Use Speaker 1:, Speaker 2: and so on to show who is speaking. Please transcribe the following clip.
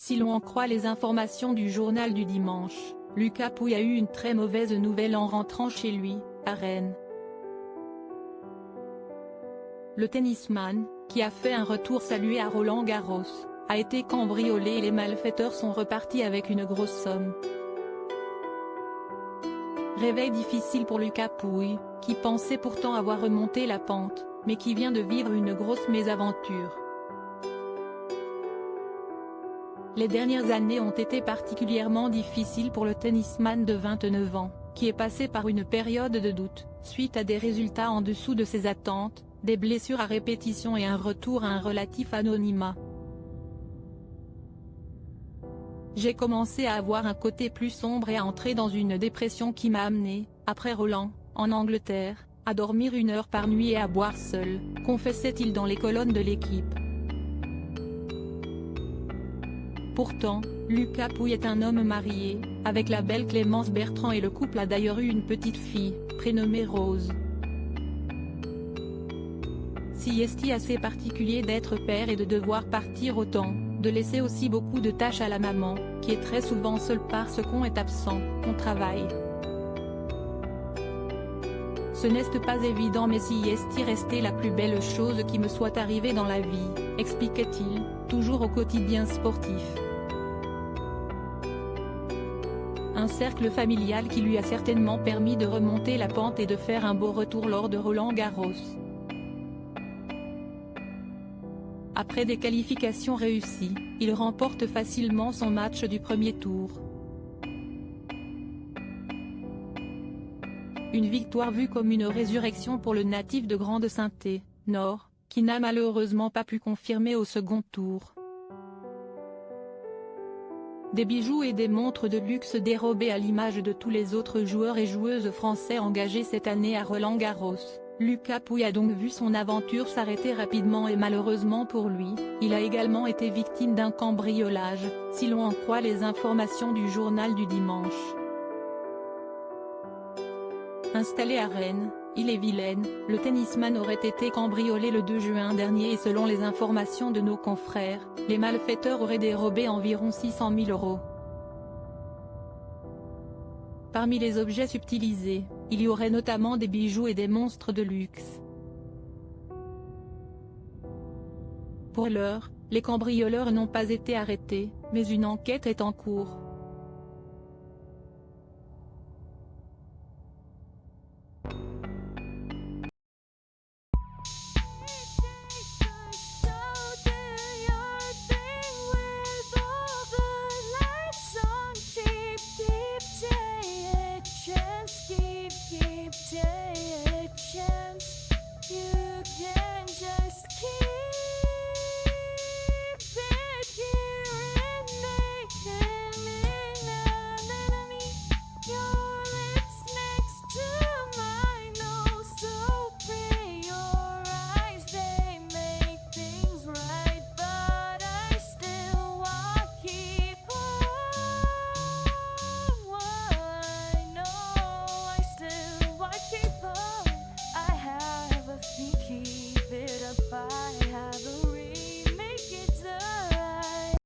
Speaker 1: Si l'on en croit les informations du journal du dimanche, Lucas Pouille a eu une très mauvaise nouvelle en rentrant chez lui, à Rennes. Le tennisman, qui a fait un retour salué à Roland-Garros, a été cambriolé et les malfaiteurs sont repartis avec une grosse somme. Réveil difficile pour Lucas Pouille, qui pensait pourtant avoir remonté la pente, mais qui vient de vivre une grosse mésaventure. Les dernières années ont été particulièrement difficiles pour le tennisman de 29 ans, qui est passé par une période de doute, suite à des résultats en dessous de ses attentes, des blessures à répétition et un retour à un relatif anonymat. J'ai commencé à avoir un côté plus sombre et à entrer dans une dépression qui m'a amené, après Roland, en Angleterre, à dormir 1 heure par nuit et à boire seul, confessait-il dans les colonnes de l'équipe. Pourtant, Lucas Pouille est un homme marié, avec la belle Clémence Bertrand et le couple a d'ailleurs eu une petite fille, prénommée Rose. Si est assez particulier d'être père et de devoir partir autant, de laisser aussi beaucoup de tâches à la maman, qui est très souvent seule parce qu'on est absent, on travaille. Ce n'est pas évident mais si est resté la plus belle chose qui me soit arrivée dans la vie, expliquait-il, toujours au quotidien sportif. Un cercle familial qui lui a certainement permis de remonter la pente et de faire un beau retour lors de Roland-Garros. Après des qualifications réussies, il remporte facilement son match du premier tour. Une victoire vue comme une résurrection pour le natif de Grande-Synthe, Nord, qui n'a malheureusement pas pu confirmer au second tour. Des bijoux et des montres de luxe dérobés à l'image de tous les autres joueurs et joueuses français engagés cette année à Roland-Garros. Lucas Pouille a donc vu son aventure s'arrêter rapidement et malheureusement pour lui, il a également été victime d'un cambriolage, si l'on en croit les informations du journal du dimanche. Installé à Rennes, Ille-et-Vilaine, le tennisman aurait été cambriolé le 2 juin dernier et selon les informations de nos confrères, les malfaiteurs auraient dérobé environ 600 000 €. Parmi les objets subtilisés, il y aurait notamment des bijoux et des monstres de luxe. Pour l'heure, les cambrioleurs n'ont pas été arrêtés, mais une enquête est en cours.